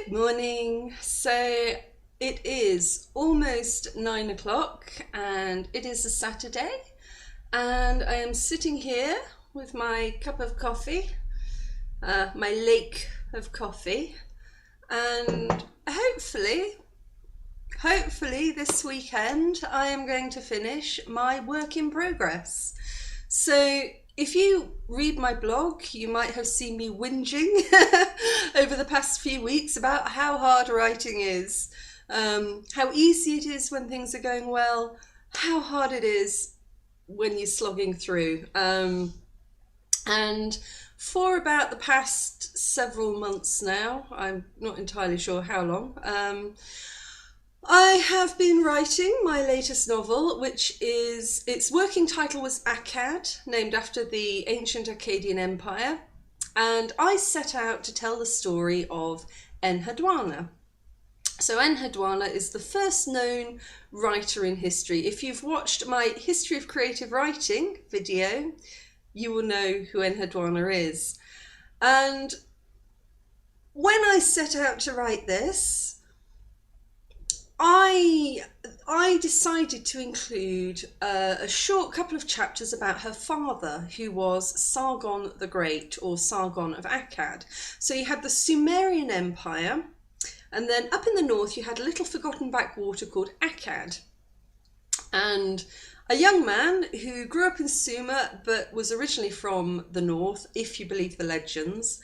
Good morning. So it is almost 9 o'clock and it is a Saturday, and I am sitting here with my cup of coffee, my lake of coffee, and hopefully this weekend I am going to finish my work in progress. So if you read my blog, you might have seen me whinging over the past few weeks about how hard writing is, how easy it is when things are going well, how hard it is when you're slogging through. And for about the past several months now, I'm not entirely sure how long, I have been writing my latest novel, which is, its working title was Akkad, named after the ancient Akkadian Empire, and I set out to tell the story of Enheduanna. So Enheduanna is the first known writer in history. If you've watched my History of Creative Writing video, you will know who Enheduanna is. And when I set out to write this, I decided to include a short couple of chapters about her father, who was Sargon the Great, or Sargon of Akkad. So you had the Sumerian Empire, and then up in the north you had a little forgotten backwater called Akkad. And a young man who grew up in Sumer but was originally from the north, if you believe the legends,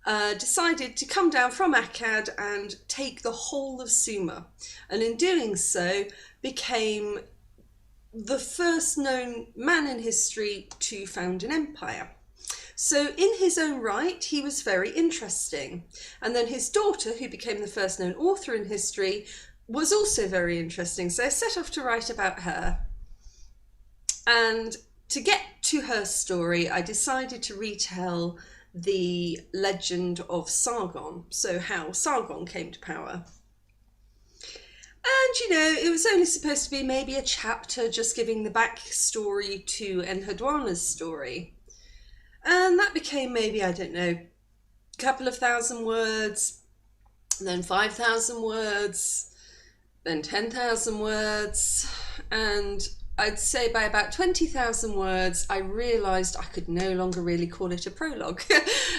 decided to come down from Akkad and take the whole of Sumer, and in doing so became the first known man in history to found an empire. So in his own right, he was very interesting. And then his daughter, who became the first known author in history, was also very interesting. So I set off to write about her. And to get to her story, I decided to retell the legend of Sargon, so how Sargon came to power. And it was only supposed to be maybe a chapter just giving the backstory to Enheduanna's story. And that became maybe, I don't know, a couple of thousand words, then 5,000 words, then 10,000 words, and I'd say by about 20,000 words, I realised I could no longer really call it a prologue.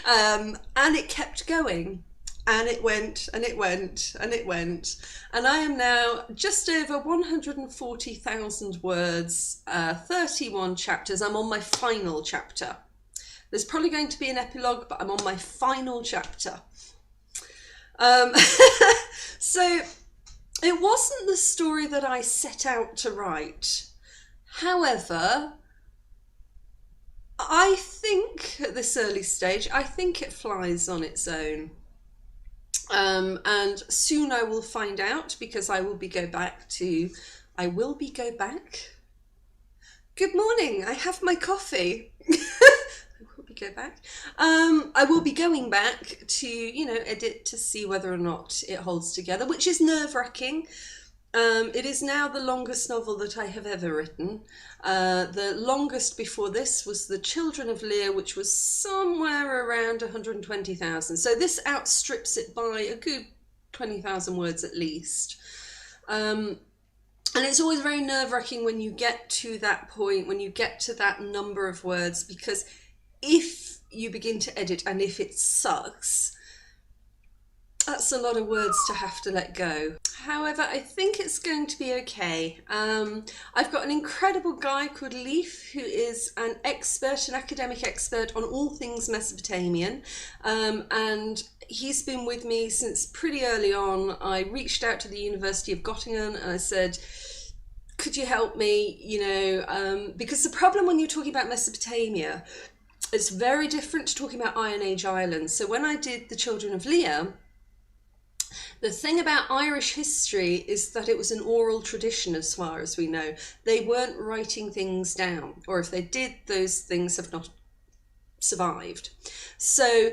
And it kept going. And it went, and it went, and it went. And I am now just over 140,000 words, 31 chapters. I'm on my final chapter. There's probably going to be an epilogue, but I'm on my final chapter. So it wasn't the story that I set out to write. However, I think at this early stage, I think it flies on its own. And soon I will find out, because I will be go back. Good morning, I have my coffee. I will be going back to, edit to see whether or not it holds together, which is nerve-wracking. It is now the longest novel that I have ever written. The longest before this was The Children of Lear, which was somewhere around 120,000. So this outstrips it by a good 20,000 words at least. And it's always very nerve-wracking when you get to that point, when you get to that number of words, because if you begin to edit and if it sucks, that's a lot of words to have to let go. However, I think it's going to be okay. I've got an incredible guy called Leif, who is an academic expert on all things Mesopotamian. And he's been with me since pretty early on. I reached out to the University of Göttingen and I said, could you help me? Because the problem when you're talking about Mesopotamia, it's very different to talking about Iron Age islands. So when I did The Children of Lear, the thing about Irish history is that it was an oral tradition as far as we know. They weren't writing things down, or if they did, those things have not survived. So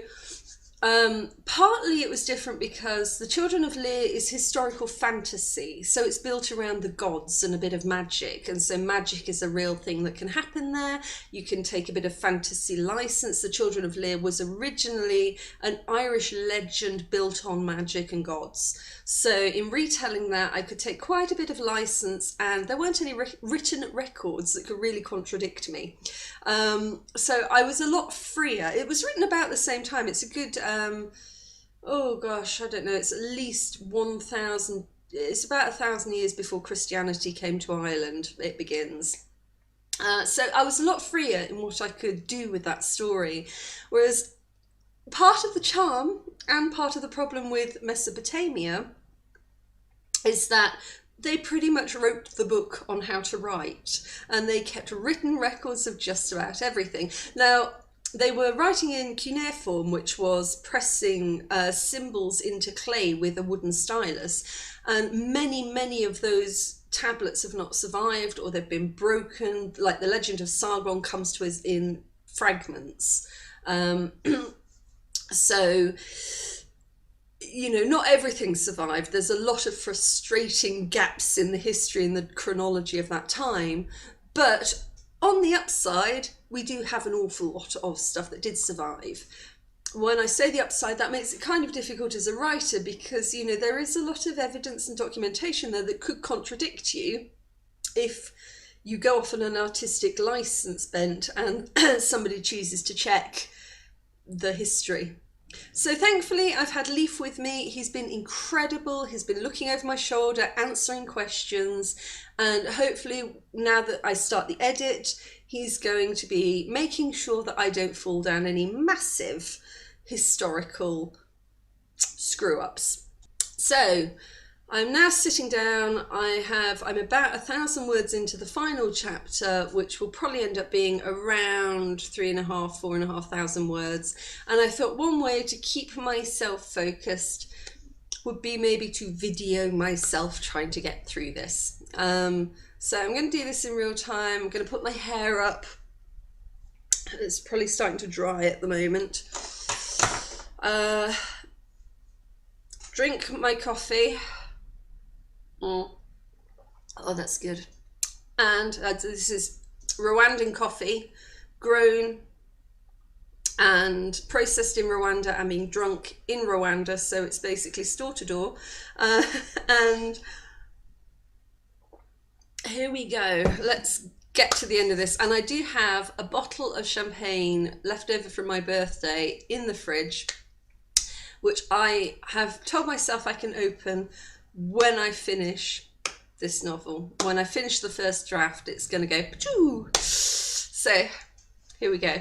Partly it was different because The Children of Lear is historical fantasy, so it's built around the gods and a bit of magic, and so magic is a real thing that can happen there. You can take a bit of fantasy license. The Children of Lear was originally an Irish legend built on magic and gods. So in retelling that, I could take quite a bit of license, and there weren't any written records that could really contradict me. So I was a lot freer. It was written about the same time. It's a good, oh gosh, I don't know, it's at least 1,000, it's about 1,000 years before Christianity came to Ireland, it begins. So I was a lot freer in what I could do with that story. Whereas part of the charm and part of the problem with Mesopotamia is that they pretty much wrote the book on how to write, and they kept written records of just about everything. Now, they were writing in cuneiform, which was pressing symbols into clay with a wooden stylus, and many of those tablets have not survived, or they've been broken. Like the legend of Sargon comes to us in fragments. So, you know, not everything survived. There's a lot of frustrating gaps in the history and the chronology of that time. But on the upside, we do have an awful lot of stuff that did survive. When I say the upside, that makes it kind of difficult as a writer because, you know, there is a lot of evidence and documentation there that could contradict you if you go off on an artistic license bent and somebody chooses to check the history. So thankfully I've had Leif with me. He's been incredible. He's been looking over my shoulder, answering questions, and hopefully now that I start the edit, he's going to be making sure that I don't fall down any massive historical screw-ups. So I'm now sitting down. I'm about 1,000 words into the final chapter, which will probably end up being around 4,500 words. And I thought one way to keep myself focused would be maybe to video myself trying to get through this. So I'm going to do this in real time. I'm going to put my hair up. It's probably starting to dry at the moment. Drink my coffee. Oh, that's good. And this is Rwandan coffee, grown and processed in Rwanda and being drunk in Rwanda, so it's basically store to door. And here we go. Let's get to the end of this. And I do have a bottle of champagne left over from my birthday in the fridge, which I have told myself I can open when I finish this novel. When I finish the first draft, it's going to go pa-choo. So here we go.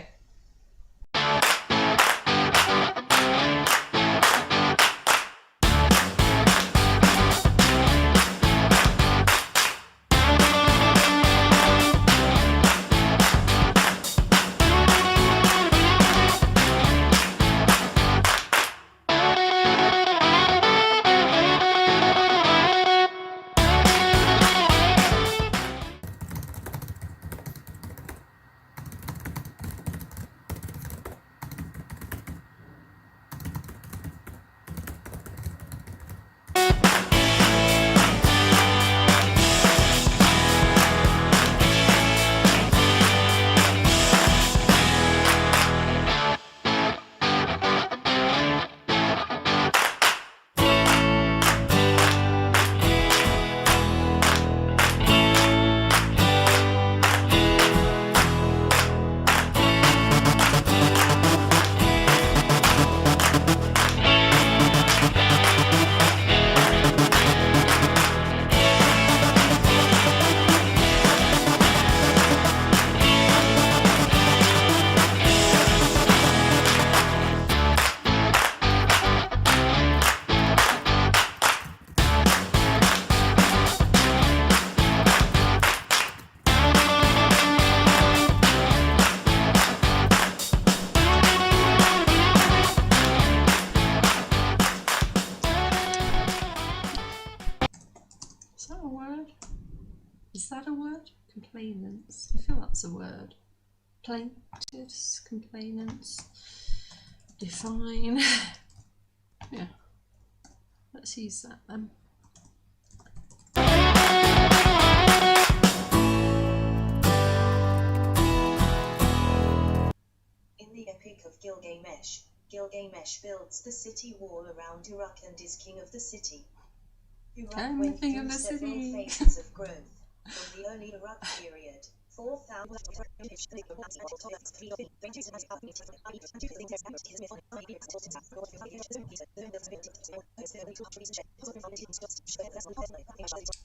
Is that a word? Complainants. I feel that's a word. Plaintiffs, complainants. define. Yeah, let's use that then. In the Epic of Gilgamesh, Gilgamesh builds the city wall around Uruk and is king of the city. Uruk went through several phases of growth, from the early Uruk period, 4,000.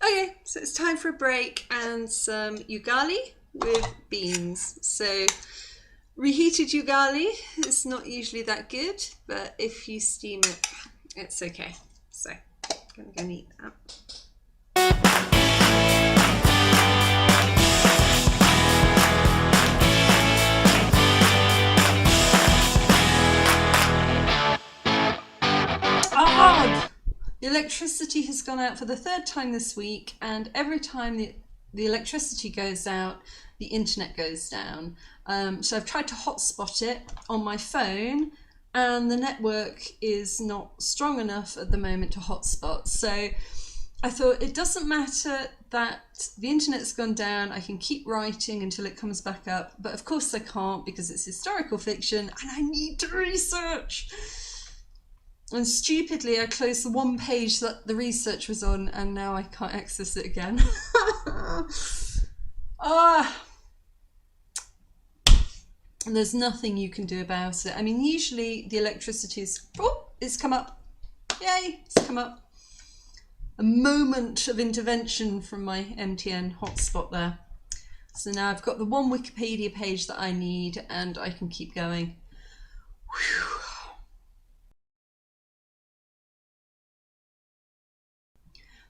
Okay, so it's time for a break and some ugali with beans. So reheated ugali is not usually that good, but if you steam it, it's okay. So I'm going to eat that. The electricity has gone out for the third time this week, and every time the electricity goes out, the internet goes down. So I've tried to hotspot it on my phone, and the network is not strong enough at the moment to hotspot. So I thought it doesn't matter that the internet's gone down, I can keep writing until it comes back up, but of course I can't because it's historical fiction and I need to research. And stupidly, I closed the one page that the research was on, and now I can't access it again. And there's nothing you can do about it. I mean, usually the electricity is, oh, it's come up. Yay, it's come up. A moment of intervention from my MTN hotspot there. So now I've got the one Wikipedia page that I need, and I can keep going. Whew.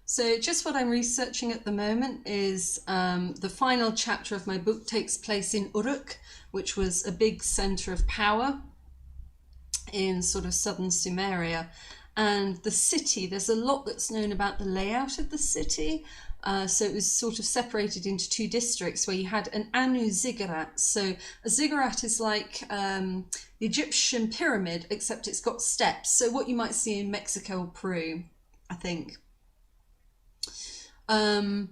So just what I'm researching at the moment is the final chapter of my book takes place in Uruk, which was a big centre of power in sort of southern Sumeria. And the city, there's a lot that's known about the layout of the city. So it was sort of separated into two districts where you had an Anu ziggurat. So a ziggurat is like the Egyptian pyramid, except it's got steps. So what you might see in Mexico or Peru, I think. And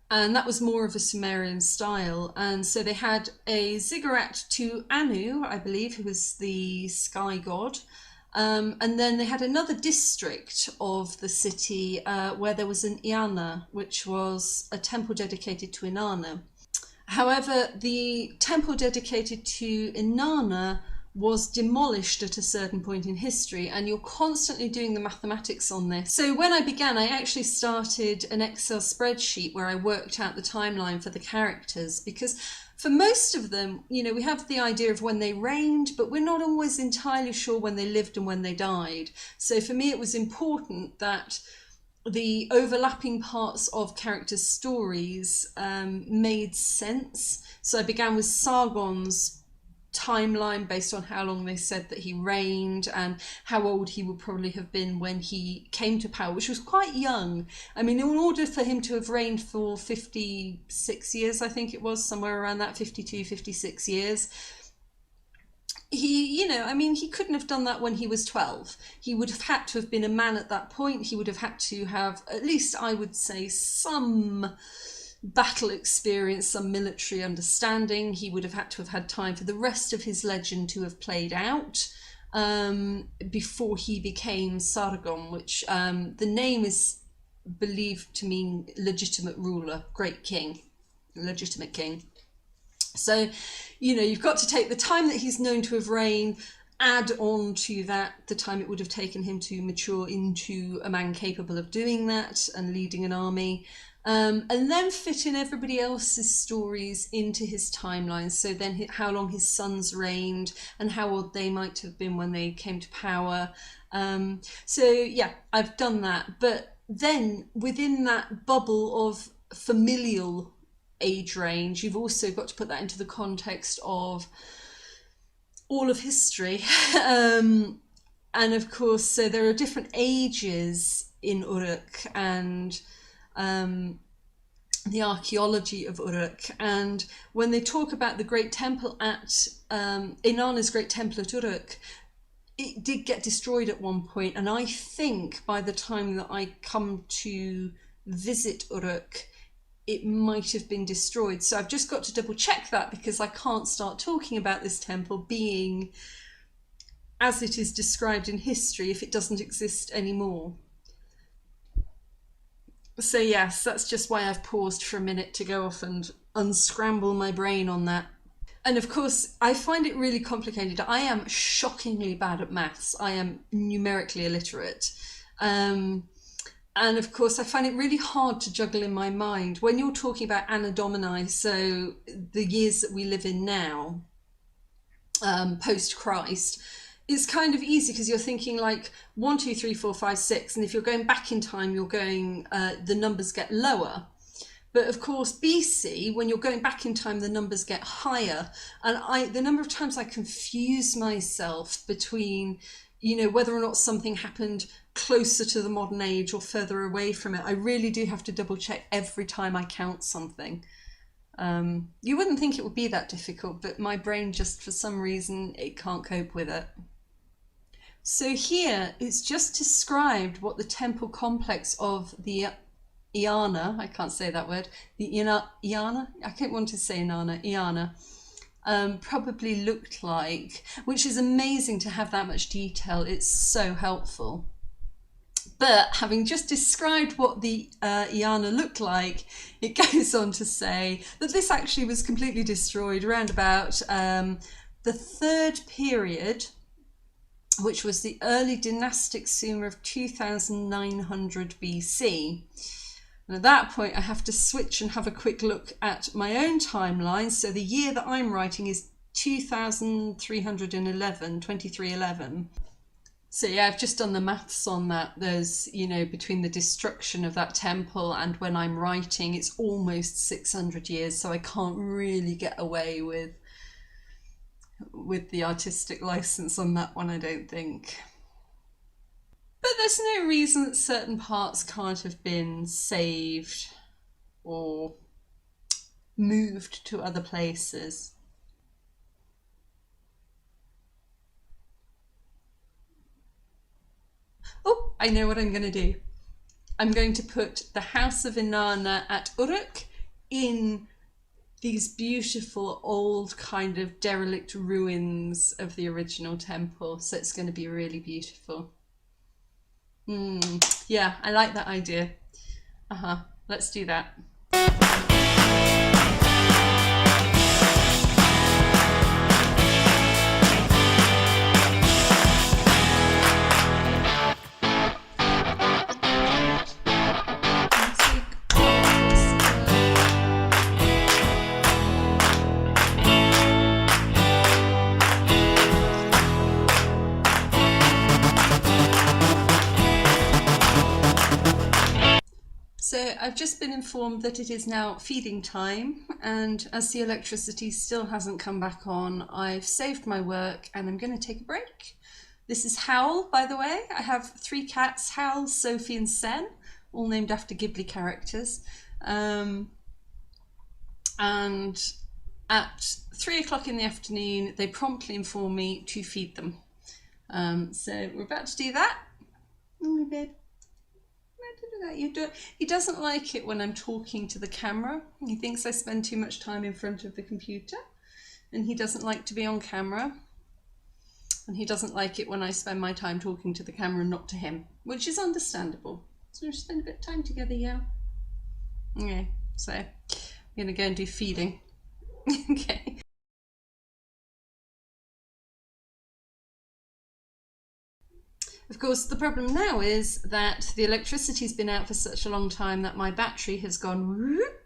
that was more of a Sumerian style. And so they had a ziggurat to Anu, I believe, who was the sky god. And then they had another district of the city where there was an Iana, which was a temple dedicated to Inanna. However, the temple dedicated to Inanna was demolished at a certain point in history, and you're constantly doing the mathematics on this. So when I began, I actually started an Excel spreadsheet where I worked out the timeline for the characters, because for most of them, you know, we have the idea of when they reigned, but we're not always entirely sure when they lived and when they died. So for me, it was important that the overlapping parts of characters' stories made sense. So I began with Sargon's timeline based on how long they said that he reigned and how old he would probably have been when he came to power, which was quite young. I mean, in order for him to have reigned for 56 years, I think it was, somewhere around that, 52, 56 years, he, you know, I mean, he couldn't have done that when he was 12. He would have had to have been a man at that point. He would have had to have, at least I would say, some battle experience, some military understanding. He would have had time for the rest of his legend to have played out before he became Sargon, which the name is believed to mean legitimate ruler, great king, legitimate king. So, you know, you've got to take the time that he's known to have reigned, add on to that the time it would have taken him to mature into a man capable of doing that and leading an army. And then fit in everybody else's stories into his timeline. So then how long his sons reigned and how old they might have been when they came to power. So yeah, I've done that. But then within that bubble of familial age range, you've also got to put that into the context of all of history. And of course, so there are different ages in Uruk and the archaeology of Uruk. And when they talk about the great temple at Inanna's great temple at Uruk, it did get destroyed at one point, and I think by the time that I come to visit Uruk, it might have been destroyed. So I've just got to double check that, because I can't start talking about this temple being as it is described in history if it doesn't exist anymore. So yes, that's just why I've paused for a minute to go off and unscramble my brain on that. And of course, I find it really complicated. I am shockingly bad at maths. I am numerically illiterate. And of course, I find it really hard to juggle in my mind. When you're talking about Anno Domini, so the years that we live in now, post-Christ, it's kind of easy because you're thinking like 1, 2, 3, 4, 5, 6. And if you're going back in time, you're going, the numbers get lower. But of course, BC, when you're going back in time, the numbers get higher. And the number of times I confuse myself between, you know, whether or not something happened closer to the modern age or further away from it. I really do have to double check every time I count something. You wouldn't think it would be that difficult, but my brain just, for some reason, it can't cope with it. So here, it's just described what the temple complex of the Iana, I can't say that word, the Iana, I can't want to say Inanna, Iana, probably looked like, which is amazing to have that much detail. It's so helpful. But having just described what the Iana looked like, it goes on to say that this actually was completely destroyed around about the 3rd period, which was the early dynastic Sumer of 2900 BC. And at that point, I have to switch and have a quick look at my own timeline. So the year that I'm writing is 2311. So yeah, I've just done the maths on that. There's, you know, between the destruction of that temple and when I'm writing, it's almost 600 years. So I can't really get away with the artistic license on that one, I don't think. But there's no reason that certain parts can't have been saved or moved to other places. Oh, I know what I'm going to do. I'm going to put the House of Inanna at Uruk in these beautiful old kind of derelict ruins of the original temple. So it's going to be really beautiful. Yeah, I like that idea. Let's do that. So I've just been informed that it is now feeding time, and as the electricity still hasn't come back on, I've saved my work and I'm going to take a break. This is Howl, by the way. I have 3 cats, Howl, Sophie and Sen, all named after Ghibli characters. And at 3 o'clock in the afternoon, they promptly inform me to feed them. So we're about to do that. Oh, babe. He doesn't like it when I'm talking to the camera. He thinks I spend too much time in front of the computer, and he doesn't like to be on camera, and he doesn't like it when I spend my time talking to the camera and not to him, which is understandable. So we'll spend a bit of time together, yeah. Okay, so I'm gonna go and do feeding. Okay. Of course, the problem now is that the electricity's been out for such a long time that my battery has gone whoop,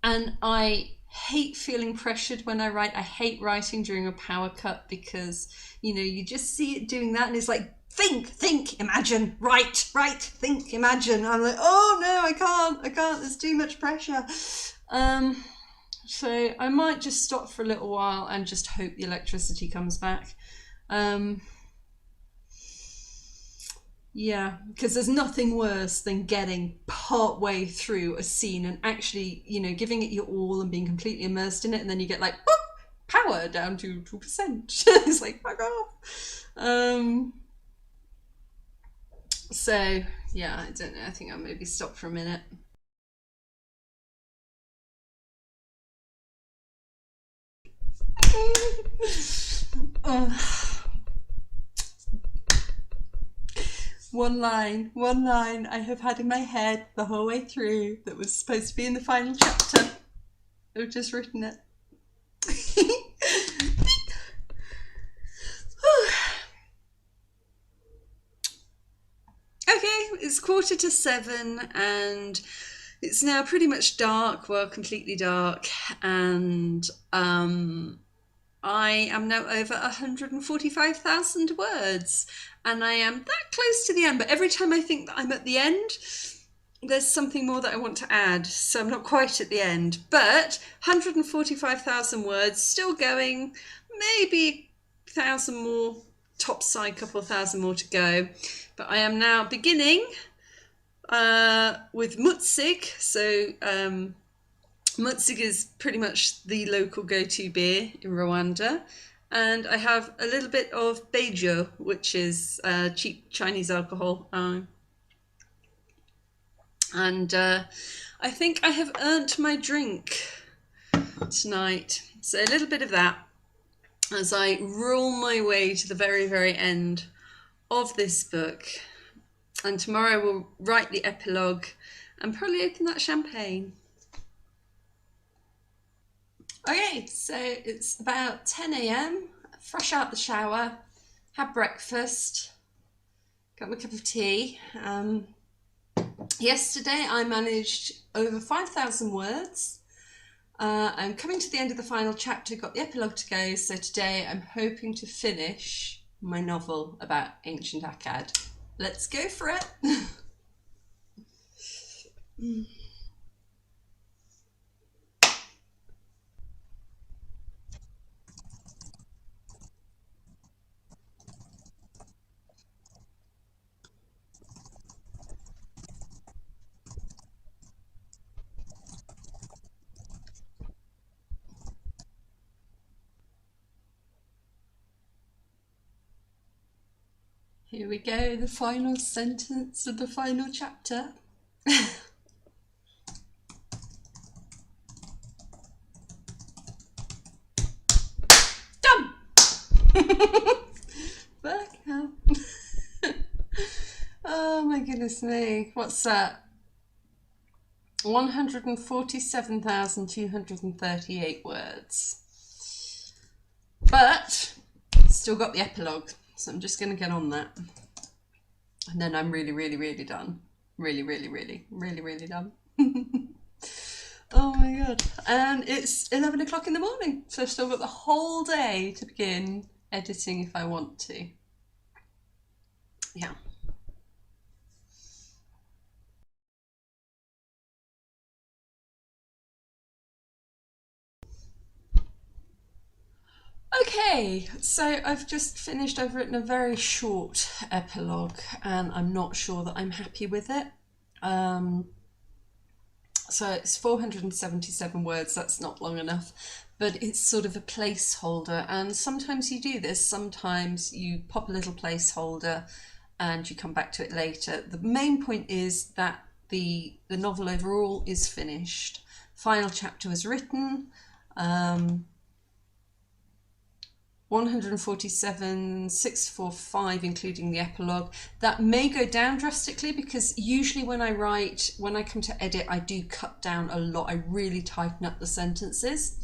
and I hate feeling pressured when I write. I hate writing during a power cut because, you know, you just see it doing that and it's like, think, imagine, write, think, imagine. I'm like, oh no, I can't, there's too much pressure. So I might just stop for a little while and just hope the electricity comes back. Yeah, because there's nothing worse than getting part way through a scene and actually, you know, giving it your all and being completely immersed in it, and then you get like, boop, power power down to 2%. It's like, fuck off. So yeah, I don't know, I think I'll maybe stop for a minute. One line I have had in my head the whole way through that was supposed to be in the final chapter. I've just written it. Okay, it's 6:45 and it's now pretty much dark, well, completely dark, and I am now over 145,000 words, and I am that close to the end, but every time I think that I'm at the end, there's something more that I want to add, so I'm not quite at the end, but 145,000 words, still going, maybe 1,000 more, top side, couple of thousand more to go, but I am now beginning with Mutzig. So Mutzig is pretty much the local go-to beer in Rwanda, and I have a little bit of Beijo, which is cheap Chinese alcohol, and I think I have earned my drink tonight, so a little bit of that as I roll my way to the very, very end of this book, and tomorrow we'll write the epilogue and probably open that champagne. Okay, so it's about 10 a.m, fresh out the shower, had breakfast, got my cup of tea. Yesterday I managed over 5,000 words. I'm coming to the end of the final chapter, got the epilogue to go, so today I'm hoping to finish my novel about ancient Akkad. Let's go for it. Here we go, the final sentence of the final chapter. Done! Fuck hell. Oh my goodness me, what's that? 147,238 words. But still got the epilogue. So I'm just going to get on that. And then I'm really, really, really done. Really, really, really, really, really done. Oh my God. And it's 11 o'clock in the morning. So I've still got the whole day to begin editing if I want to. Yeah. Okay, so I've just finished, I've written a very short epilogue and I'm not sure that I'm happy with it. So it's 477 words, that's not long enough, but it's sort of a placeholder, and sometimes you do this, sometimes you pop a little placeholder and you come back to it later. The main point is that the novel overall is finished. Final chapter was written. 147,645 including the epilogue. That may go down drastically because usually when I come to edit, I do cut down a lot. I really tighten up the sentences.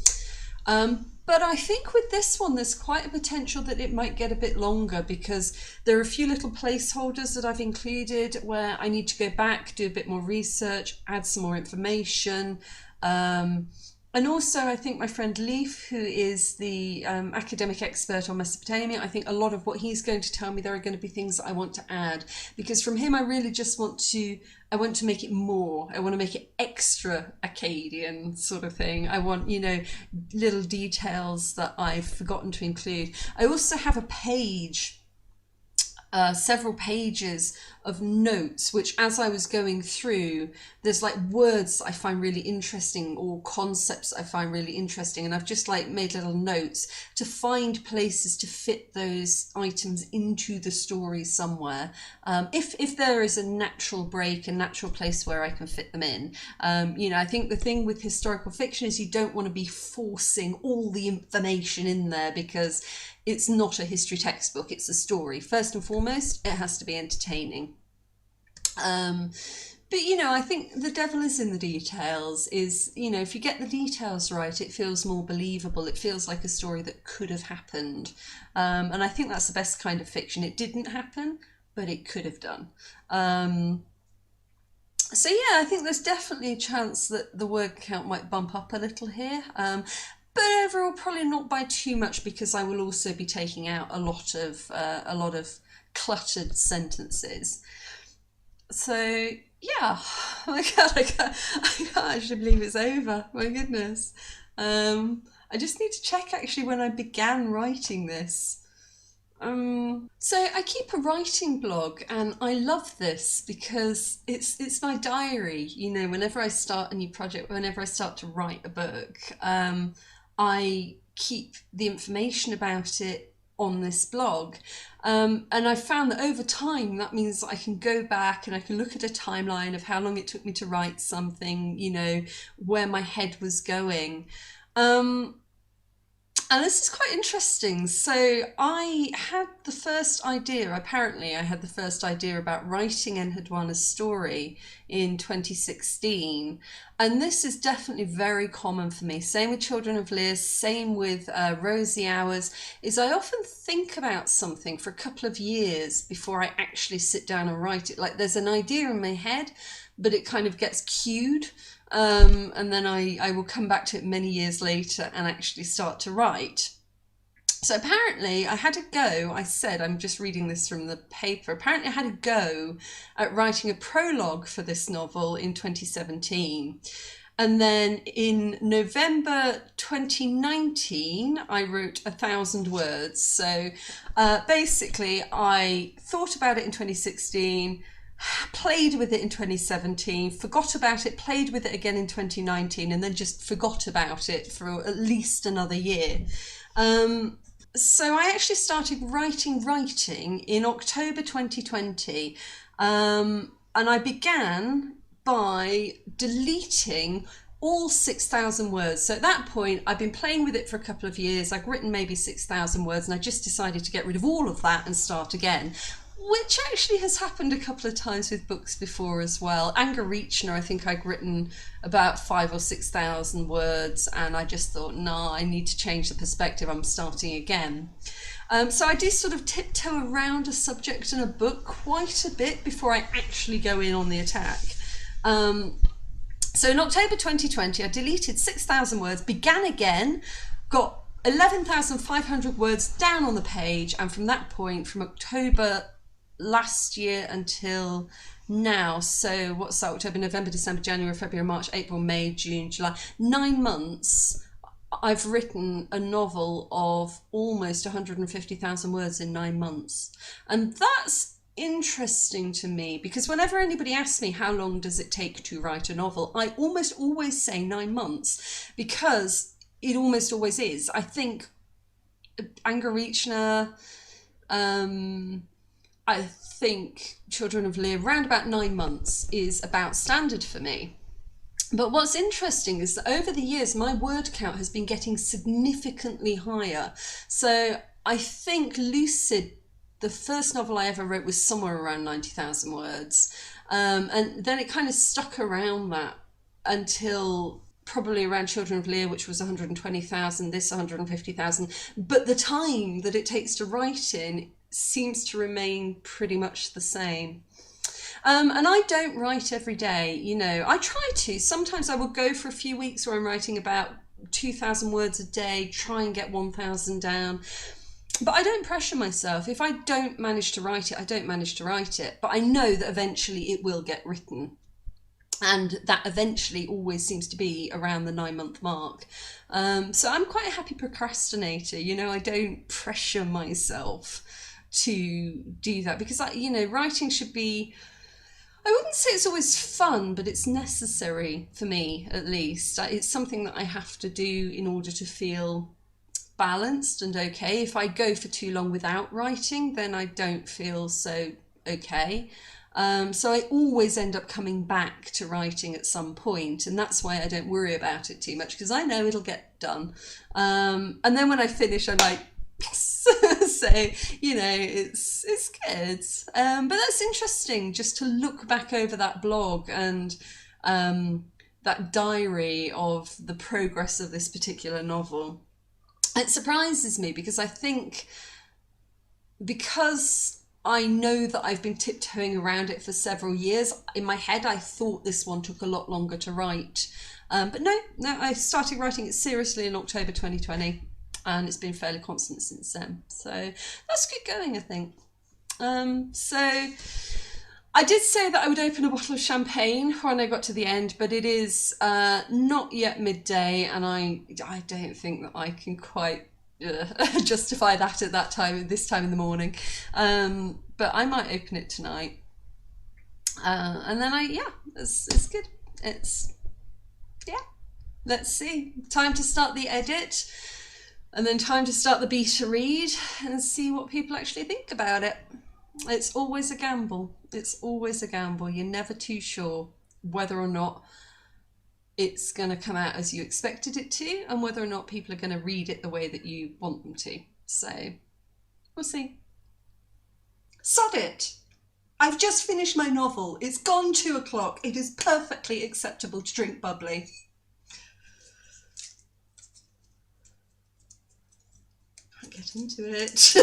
But I think with this one, there's quite a potential that it might get a bit longer because there are a few little placeholders that I've included where I need to go back, do a bit more research, add some more information. And also, I think my friend Leif, who is the academic expert on Mesopotamia, I think a lot of what he's going to tell me, there are going to be things that I want to add. Because from him, I really just want to make it more. I want to make it extra Akkadian sort of thing. I want, you know, little details that I've forgotten to include. I also have a page several pages of notes, which as I was going through, there's like words that I find really interesting or concepts that I find really interesting, and I've just like made little notes to find places to fit those items into the story somewhere. If there is a natural break, a natural place where I can fit them in. I think the thing with historical fiction is you don't want to be forcing all the information in there, because it's not a history textbook, it's a story. First and foremost, it has to be entertaining. But I think the devil is in the details. If you get the details right, it feels more believable. It feels like a story that could have happened. And I think that's the best kind of fiction. It didn't happen, but it could have done. So yeah, I think there's definitely a chance that the word count might bump up a little here. But overall, probably not by too much, because I will also be taking out a lot of cluttered sentences. So yeah, oh my God, I can't actually believe it's over. My goodness. I just need to check actually when I began writing this. So I keep a writing blog, and I love this because it's my diary. Whenever I start a new project, whenever I start to write a book, I keep the information about it on this blog. And I found that over time, that means that I can go back and I can look at a timeline of how long it took me to write something, where my head was going. And this is quite interesting. So I had the first idea about writing Enheduanna's story in 2016. And this is definitely very common for me. Same with Children of Lear, same with Rosy Hours, is I often think about something for a couple of years before I actually sit down and write it. Like there's an idea in my head, but it kind of gets cued. And then I will come back to it many years later and actually start to write. So apparently I had a go, I said, I'm just reading this from the paper, apparently I had a go at writing a prologue for this novel in 2017. And then in November 2019, I wrote 1,000 words. So basically I thought about it in 2016, played with it in 2017, forgot about it, played with it again in 2019, and then just forgot about it for at least another year. So I actually started writing in October 2020, and I began by deleting all 6,000 words. So at that point, I've been playing with it for a couple of years. I've written maybe 6,000 words, and I just decided to get rid of all of that and start again, which actually has happened a couple of times with books before as well. Anger Reachner, I think I'd written about 5,000 or 6,000 words, and I just thought, nah, I need to change the perspective, I'm starting again. So I do sort of tiptoe around a subject in a book quite a bit before I actually go in on the attack. So in October 2020, I deleted 6,000 words, began again, got 11,500 words down on the page, and from that point, from October last year until now, so what's that, October, November, December, January, February, March, April, May, June, July, 9 months, I've written a novel of almost 150,000 words in 9 months. And that's interesting to me, because whenever anybody asks me how long does it take to write a novel, I almost always say 9 months, because it almost always is. I think Anger Reachner, I think Children of Lear, around about 9 months is about standard for me. But what's interesting is that over the years, my word count has been getting significantly higher. So I think Lucid, the first novel I ever wrote, was somewhere around 90,000 words. And then it kind of stuck around that until probably around Children of Lear, which was 120,000, this 150,000. But the time that it takes to write in seems to remain pretty much the same. And I don't write every day, I try to. Sometimes I will go for a few weeks where I'm writing about 2,000 words a day, try and get 1,000 down. But I don't pressure myself. If I don't manage to write it, I don't manage to write it. But I know that eventually it will get written. And that eventually always seems to be around the 9-month mark. So I'm quite a happy procrastinator, I don't pressure myself. to do that, because writing should be, I wouldn't say it's always fun, but it's necessary for me, at least. It's something that I have to do in order to feel balanced and okay. If I go for too long without writing, then I don't feel so okay. So I always end up coming back to writing at some point, and that's why I don't worry about it too much, because I know it'll get done. And then when I finish, I'm like, yes. So it's good. But that's interesting, just to look back over that blog and that diary of the progress of this particular novel. It surprises me, because I think, because I know that I've been tiptoeing around it for several years, in my head I thought this one took a lot longer to write. But no, I started writing it seriously in October 2020, and it's been fairly constant since then. So that's good going, I think. So I did say that I would open a bottle of champagne when I got to the end, but it is not yet midday, and I don't think that I can quite justify that at this time in the morning. But I might open it tonight, and then it's good. Let's see. Time to start the edit, and then time to start the beta read and see what people actually think about it. It's always a gamble. It's always a gamble. You're never too sure whether or not it's going to come out as you expected it to, and whether or not people are going to read it the way that you want them to. So we'll see. Sod it! I've just finished my novel. It's gone 2 o'clock. It is perfectly acceptable to drink bubbly. I'll get into it.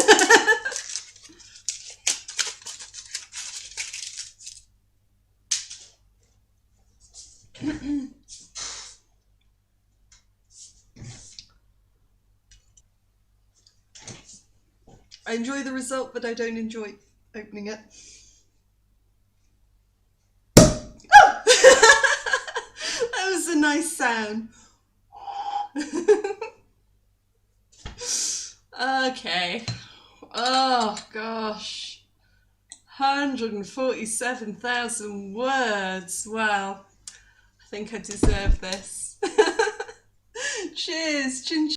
I enjoy the result, but I don't enjoy opening it. Oh! That was a nice sound. Okay. Oh gosh. 147,000 words. Well, I think I deserve this. Cheers. Chin